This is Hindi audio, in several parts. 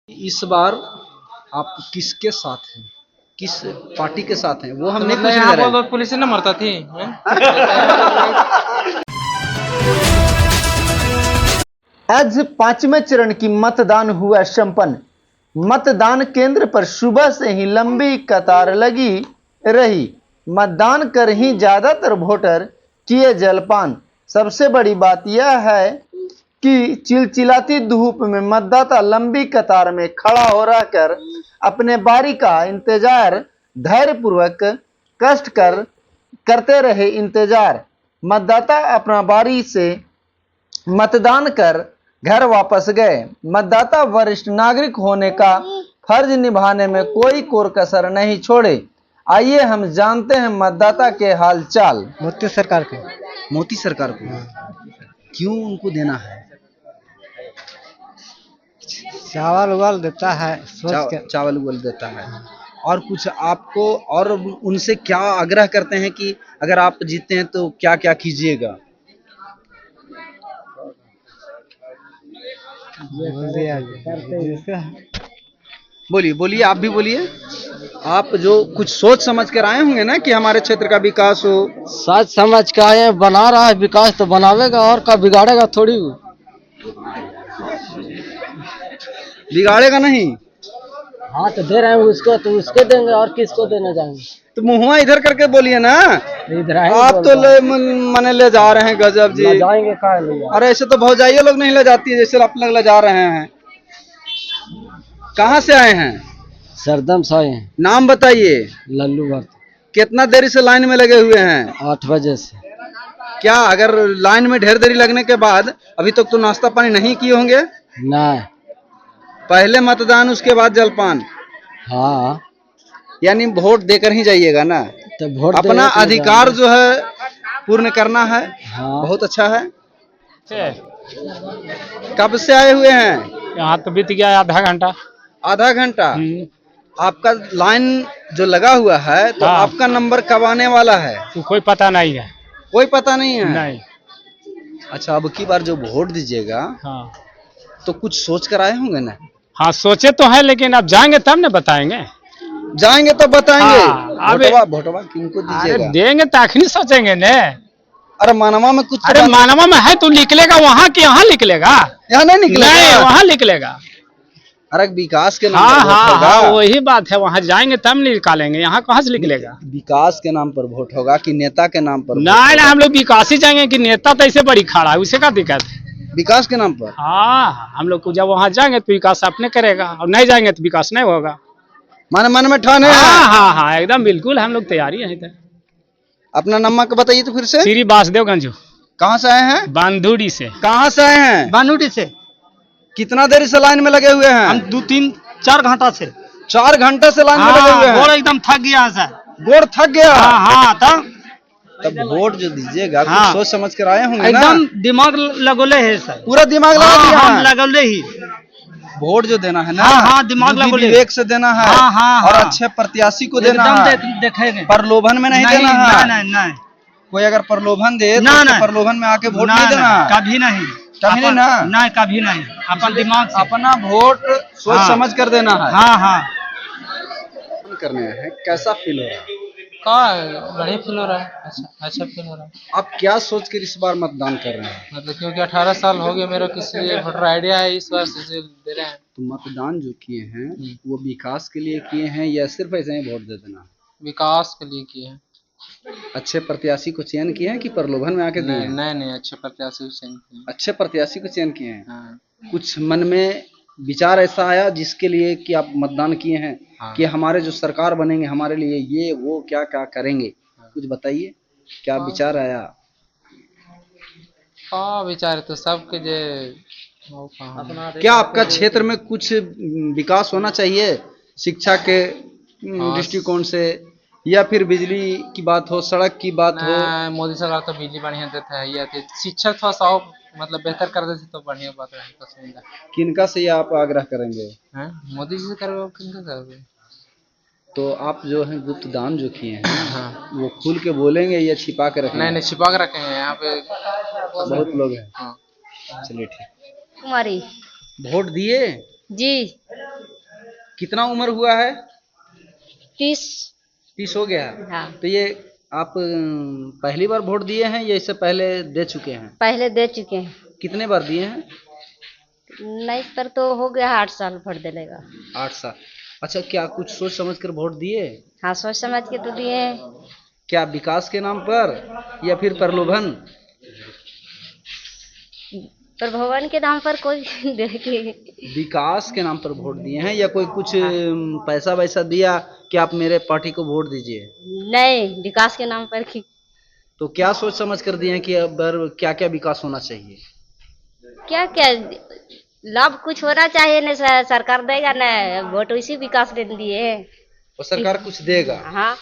इस बार आप किसके साथ हैं, किस पार्टी के साथ हैं, वो हम नहीं मतलब पूछने यहाँ जा रहे पर हैं। पुलिस ने मरता थी हैं? आज पांचवें चरण की मतदान हुआ संपन्न। मतदान केंद्र पर सुबह से ही लंबी कतार लगी रही। मतदान कर ही ज्यादातर वोटर किए जलपान। सबसे बड़ी बात यह है कि चिलचिलाती धूप में मतदाता लंबी कतार में खड़ा हो रहकर अपने बारी का इंतजार धैर्यपूर्वक कष्ट करते रहे इंतजार। मतदाता अपना बारी से मतदान कर घर वापस गए। मतदाता वरिष्ठ नागरिक होने का फर्ज निभाने में कोई कोर कसर नहीं छोड़े। आइए हम जानते हैं मतदाता के हालचाल। मोदी सरकार के मोदी सरकार को क्यों उनको देना है? चावल उवल देता है सोच के। चावल उवल देता है। और कुछ आपको और उनसे क्या आग्रह करते हैं कि अगर आप जीतते हैं तो क्या क्या कीजिएगा? बोल दिया जी। बोलिए बोलिए, आप भी बोलिए। आप जो कुछ सोच समझ कर आए होंगे ना कि हमारे क्षेत्र का विकास हो। सोच समझ के आए, बना रहा है, विकास तो बनावेगा और का बिगाड़ेगा थोड़ी। बिगाड़ेगा नहीं। हाँ तो दे रहे हैं उसको, तो उसको देंगे और किसको देने जाएंगे? तो मुहुआ इधर करके बोलिए ना। इधर आप तो मने ले जा रहे हैं गजब जी। जाएंगे कहाँ ले? अरे ऐसे तो भौजाइये लोग नहीं ले जाती है जैसे आप लोग ले जा रहे हैं। कहाँ से आए हैं? सरदम से आए हैं। नाम बताइए। लल्लू भर। कितना देरी से लाइन में लगे हुए हैं? 8 बजे से। क्या अगर लाइन में ढेर देरी लगने के बाद अभी तक तो नाश्ता पानी नहीं किए होंगे? नहीं। पहले मतदान उसके बाद जलपान। हाँ यानी वोट देकर ही जाइएगा ना। तो वोट अपना अधिकार जो है पूर्ण करना है। हाँ। बहुत अच्छा है। कब से आए हुए हैं? यहाँ तो बीत गया आधा घंटा। आधा घंटा। आपका लाइन जो लगा हुआ है तो हाँ। आपका नंबर कब आने वाला है? तो कोई पता नहीं है। कोई पता नहीं है। नहीं। अच्छा, अब की बार जो वोट दीजिएगा हाँ तो कुछ सोच कर आए होंगे ना? हाँ सोचे तो है, लेकिन अब जाएंगे तब न बताएंगे। जाएंगे तो बताएंगे। हाँ, अबे- भोटवा किनको अरे दीजिएगा? देंगे तो आखिर सोचेंगे ने। अरे मानवा में कुछ अरे मानवा में है तो निकलेगा वहाँ के यहाँ निकलेगा। यहाँ नहीं निकलेगा। नहीं वहाँ निकलेगा। अरे विकास के नाम हाँ पर वोट हाँ होगा। हाँ वही बात है, वहाँ जाएंगे तब निकालेंगे, यहाँ कहाँ से निकलेगा? विकास के नाम पर वोट होगा कि नेता के नाम पर? नहीं ना, हम लोग विकास ही जाएंगे कि नेता तो ऐसे बड़ी खड़ा है, उसे क्या दिक्कत है? विकास के नाम पर। हाँ हम लोग को जब वहाँ जाएंगे तो विकास अपने करेगा, और नहीं जाएंगे तो विकास नहीं होगा। मन में ठाने हैं। हाँ हाँ हाँ एकदम बिल्कुल, हम लोग तैयारी है इधर। अपना नंबर बताइए तो फिर से। श्री वासुदेवगंज। कहाँ से आए हैं? बांधुड़ी से। कहाँ से आए हैं? बानूडी से। कितना देरी से लाइन में लगे हुए हैं? हम 2-3-4 घंटा से। 4 घंटे से लाइन में लगे हुए हैं। गोड़ एकदम थक गया सर। गोड़ थक गया। हाँ तब वोट जो दीजिएगा कुछ हाँ। सोच समझ कर आए होंगे ना? एकदम दिमाग लगोले है सर। पूरा दिमाग लगा दिया हम है। लगोले ही। वोट जो देना है ना, हाँ, दिमाग बुद्धि लगोले। विवेक से देना है। हाँ, और हाँ। अच्छे प्रत्याशी को देना एकदम है। देखेंगे। प्रलोभन में नहीं देना है। नहीं। कोई अगर प्रलोभन दे तो ना, उसको ना। प्रलोभन में आके वोट नहीं देना है। कभी नहीं। कभी नहीं ना। नहीं कभी नहीं। अपन दिमाग से। अपना वोट सोच हाँ। समझ कर देना है। हाँ। करने हैं। कैसा फील हो रहा है? बढ़िया फील हो रहा है। अच्छा फील हो रहा है। आप क्या सोच कर इस बार मतदान कर रहे हैं? मतलब क्योंकि 18 साल हो गए मेरा, किसी वोटर आइडिया है, इस बार से दे रहे हैं। तो मतदान जो किए हैं वो विकास के लिए किए हैं या सिर्फ ऐसे ही वोट दे देना? विकास के लिए किए हैं। अच्छे प्रत्याशी को चयन किए हैं कि प्रलोभन में आके दिए हैं? नहीं अच्छे प्रत्याशी से अच्छे प्रत्याशी को चयन किए हैं। हाँ। कुछ मन में विचार ऐसा आया जिसके लिए कि आप मतदान किए हैं? हाँ। कि हमारे जो सरकार बनेंगे हमारे लिए ये वो क्या क्या करेंगे? कुछ बताइए, क्या विचार आया? हाँ विचार तो सबके जे क्या आपका क्षेत्र में कुछ विकास होना चाहिए शिक्षा के दृष्टिकोण से, या फिर बिजली की बात हो, सड़क की बात हो? मोदी सरकार तो बिजली बढ़िया देता है, ये शिक्षा थोड़ा सा मतलब बेहतर कर देते तो बढ़िया बात रहेगा। सुविधा किनका से आप आग्रह करेंगे? मोदी जी से करोगे, किनका करोगे? तो आप जो है गुप्त दान जो किए हैं हाँ। वो खुल के बोलेंगे या छिपा के रखेंगे? नहीं छिपा के रखेंगे, यहाँ पे बहुत लोग हैं। हाँ। चलिए ठीक। कुमारी। वोट दिए? जी। कितना उम्र हुआ है? 30। 30 हो गया है। हाँ, तो ये आप पहली बार वोट दिए हैं या इससे पहले दे चुके हैं? पहले दे चुके हैं। कितने बार दिए हैं? नहीं पर तो हो गया 8 साल वोट देगा। 8 साल। अच्छा, क्या कुछ सोच समझ कर वोट दिए? हाँ, सोच समझ के तो दिए हैं। क्या विकास के नाम पर या फिर प्रलोभन? पर भगवान के नाम पर कोई देखे। विकास के नाम पर वोट दिए हैं या कोई कुछ पैसा वैसा दिया कि आप मेरे पार्टी को वोट दीजिए? नहीं, विकास के नाम पर तो क्या सोच समझ कर दिए हैं कि अब क्या क्या विकास होना चाहिए? क्या क्या लाभ कुछ होना चाहिए न, सरकार देगा न, वोट इसी विकास दे दिए हैं। और सरकार कुछ देगा? हाँ,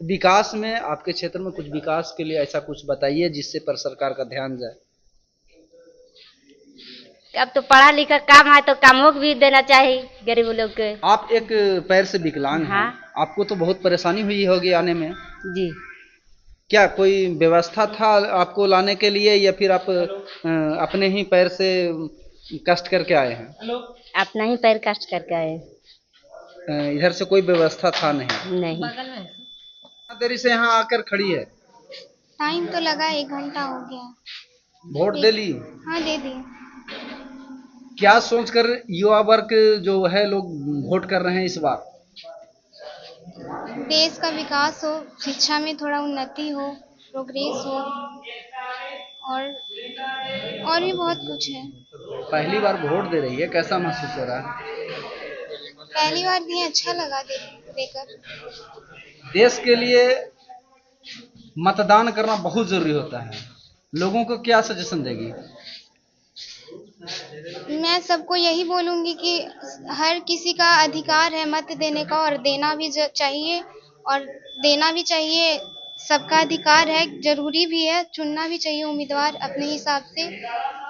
विकास में आपके क्षेत्र में कुछ विकास के लिए ऐसा कुछ बताइए जिससे पर सरकार का ध्यान जाए। अब तो पढ़ा लिखा काम है तो कामों को भी देना चाहिए गरीब लोग के। आप एक पैर से विकलांग हैं। हाँ। आपको तो बहुत परेशानी हुई होगी आने में। जी, क्या कोई व्यवस्था था आपको लाने के लिए या फिर आप अपने ही पैर से कष्ट करके आए हैं? अपना ही पैर कष्ट करके आए। इधर से कोई व्यवस्था था नहीं? नहीं, कितना देरी से यहाँ आकर खड़ी है? टाइम तो लगा, 1 घंटा हो गया। वोट दे ली? हाँ, दे दिए। क्या सोचकर युवा वर्ग जो है लोग वोट कर रहे हैं इस बार? देश का विकास हो, शिक्षा में थोड़ा उन्नति हो, प्रोग्रेस हो, और भी बहुत कुछ है। पहली बार वोट दे रही है, कैसा महसूस हो रहा है? पहली बार दिए, अच्छा लगा देकर। देश के लिए मतदान करना बहुत जरूरी होता है। लोगों को क्या सजेशन देगी? मैं सबको यही बोलूंगी कि हर किसी का अधिकार है मत देने का, और देना भी चाहिए, और देना भी चाहिए। सबका अधिकार है, जरूरी भी है, चुनना भी चाहिए उम्मीदवार अपने हिसाब से।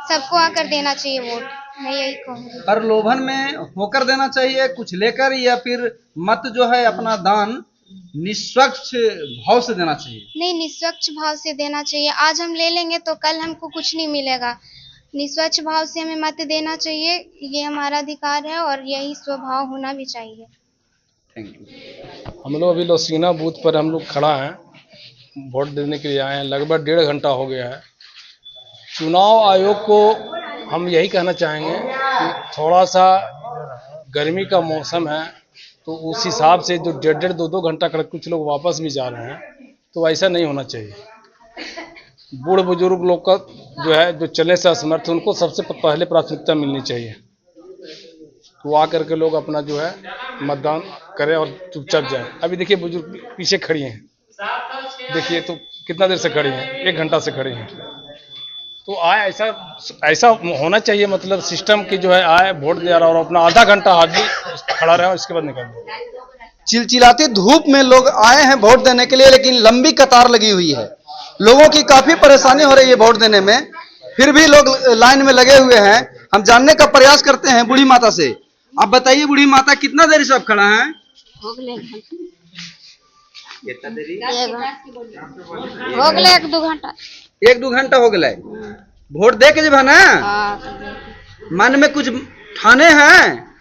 सबको आकर देना चाहिए वोट, मैं यही कहूँगी। प्रलोभन में होकर देना चाहिए कुछ लेकर, या फिर मत जो है अपना दान निष्पक्ष भाव से देना चाहिए? नहीं, निष्पक्ष भाव से देना चाहिए। आज हम ले लेंगे तो कल हमको कुछ नहीं मिलेगा। निष्पक्ष भाव से हमें मत देना चाहिए, ये हमारा अधिकार है और यही स्वभाव होना भी चाहिए। Thank you. हम लोग अभी लोसीना बूथ पर हम लोग खड़ा हैं, वोट देने के लिए आए हैं। लगभग 1.5 घंटा हो गया है। चुनाव आयोग को हम यही कहना चाहेंगे कि थोड़ा सा गर्मी का मौसम है तो उस हिसाब से जो 1.5 2 घंटा कर कुछ लोग वापस भी जा रहे हैं, तो ऐसा नहीं होना चाहिए। बूढ़े बुजुर्ग लोग का जो है, जो चलने से असमर्थ, उनको सबसे पहले प्राथमिकता मिलनी चाहिए। तो आ करके लोग अपना जो है मतदान करें और चुपचाप जाए। अभी देखिए बुजुर्ग पीछे खड़ी हैं, देखिए तो कितना देर से खड़ी हैं, 1 घंटा से खड़ी हैं। तो आए, ऐसा होना चाहिए, मतलब सिस्टम की जो है आए वोट दे रहा और अपना आधा घंटा आदमी खड़ा रहे और इसके बाद निकल जाए। चिलचिलाती धूप में लोग आए हैं वोट देने के लिए, लेकिन लंबी कतार लगी हुई है। लोगों की काफी परेशानी हो रही है वोट देने में, फिर भी लोग लाइन में लगे हुए हैं। हम जानने का प्रयास करते हैं बूढ़ी माता से। आप बताइए बूढ़ी माता, कितना देर से आप खड़ा हैं? हो गए 1-2 घंटा। 1-2 घंटा हो गया। वोट दे के जब है ना, मन में कुछ ठाने हैं?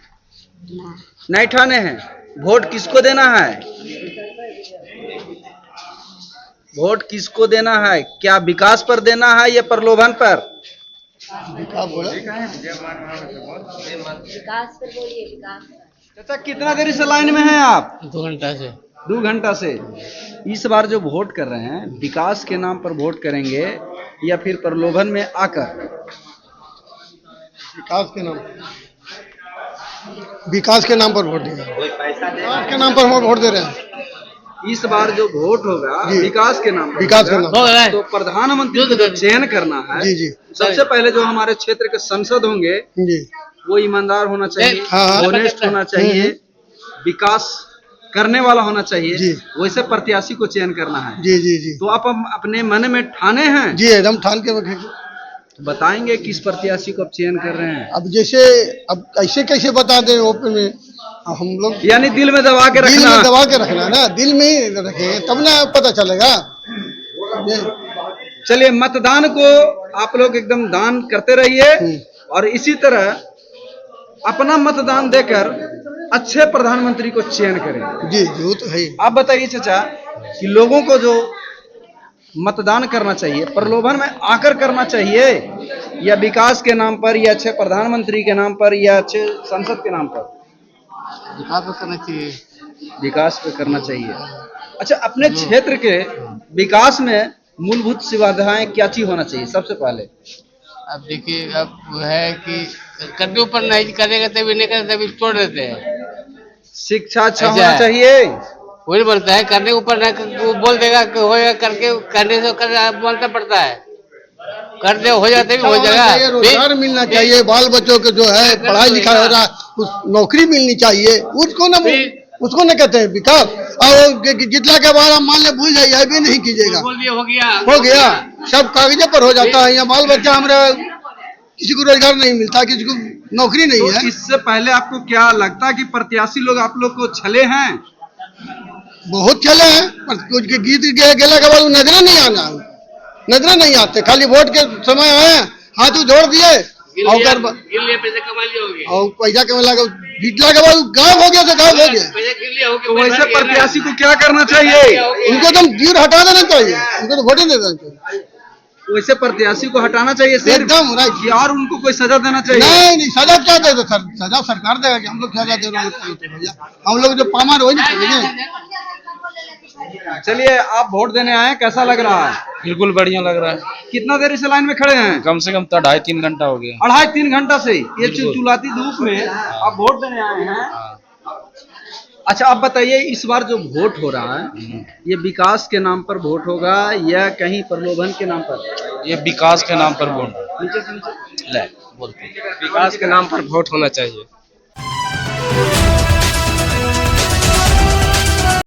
नहीं ठाने हैं। वोट किसको देना है? वोट किसको देना है? क्या विकास पर देना है या प्रलोभन पर? विकास पर बोलिए, विकास। चाचा, कितना देरी से लाइन में हैं आप? 2 घंटा से। 2 घंटा से। इस बार जो वोट कर रहे हैं, विकास के नाम पर वोट करेंगे या फिर प्रलोभन में आकर? विकास के नाम पर वोट देंगे। विकास के नाम पर हम वोट दे रहे हैं। इस बार जो वोट होगा विकास के नाम पर, विकास के नाम पर। तो प्रधानमंत्री को जो चयन करना है, जी जी, सबसे पहले जो हमारे क्षेत्र के सांसद होंगे जी, वो ईमानदार होना चाहिए, हाँ। ऑनेस्ट होना चाहिए, विकास करने वाला होना चाहिए। जी। वैसे प्रत्याशी को चयन करना है। जी जी जी तो आप अपने मन में ठाने हैं? जी, एकदम ठान के रखेंगे। तो बताएंगे किस प्रत्याशी को आप चयन कर रहे हैं? अब जैसे, अब ऐसे कैसे बता दें ओपन में? हम लोग यानी दिल में दबा के दिल रखना। में दबा के रखना ना, दिल में ही रखेंगे तब ना पता चलेगा। चलिए, मतदान को आप लोग एकदम दान करते रहिए और इसी तरह अपना मतदान देकर अच्छे प्रधानमंत्री को चयन करें। जी जी वो तो है ही। आप बताइए चाचा कि लोगों को जो मतदान करना चाहिए प्रलोभन में आकर करना चाहिए या विकास के नाम पर या अच्छे प्रधानमंत्री के नाम पर या अच्छे संसद के नाम पर? विकास तो करना चाहिए। विकास पे करना चाहिए। अच्छा, अपने क्षेत्र के विकास में मूलभूत सुविधाएं क्या चीज होना चाहिए सबसे पहले? अब देखिए, अब वो है कि करने ऊपर नहीं करेगा तभी नहीं करेगा तभी छोड़ देते हैं। शिक्षा अच्छा ऐसा होना है। चाहिए। वही बोलता है करने ऊपर ना वो बोल देगा कि होएगा करके करने से बोलना पड़ता है। कर दे हो जाते भी हो जाएगा। रोजगार मिलना चाहिए, बाल बच्चों के जो है पढ़ाई लिखाई हो रहा उस नौकरी मिलनी चाहिए, उसको न कहते हैं विकास। और जितना के बाद मान ले भूल जाइए, ये भी नहीं कीजिएगा, हो गया सब कागजों पर हो जाता है। यहाँ बाल बच्चा हमारा किसी को रोजगार नहीं मिलता, किसी को नौकरी नहीं है। इससे पहले आपको क्या लगता है कि प्रत्याशी लोग आप लोग को छले हैं? बहुत चले हैं पर कुछ के गीत गेला के बाद नजर नहीं आना, नजर नहीं आते। खाली वोट के समय आए, हाथ जोड़ दिए और पैसा कमा लगा, जीतला के बाद गायब हो गया तो गायब हो गया। तो वैसे प्रत्याशी को क्या करना चाहिए? उनको तो जीव हटा देना चाहिए, उनको तो वोट नहीं देना चाहिए। वैसे प्रत्याशी को हटाना चाहिए सिर्फ एकदम राइट। कि और उनको कोई सजा देना चाहिए? नहीं नहीं, सजा क्या दे दो सर, सजा सरकार देगा कि हम लोग सजा दे रहे हैं भैया, हम लोग जो पामार वही नहीं करेंगे। चलिए, आप वोट देने आए हैं, कैसा लग रहा है? बिल्कुल बढ़िया लग रहा है। कितना देर से लाइन में खड़े हैं? कम से कम तो 2.5-3 घंटा हो गया। 2.5-3 घंटा से ये चुलचुलाती धूप में आप वोट देने आए हैं। अच्छा, आप बताइए, इस बार जो वोट हो रहा है ये विकास के नाम पर वोट होगा या कहीं प्रलोभन के नाम पर? ये विकास के नाम पर वोट नीचे से नीचे ले बोलते हैं। विकास के नाम पर वोट होना चाहिए।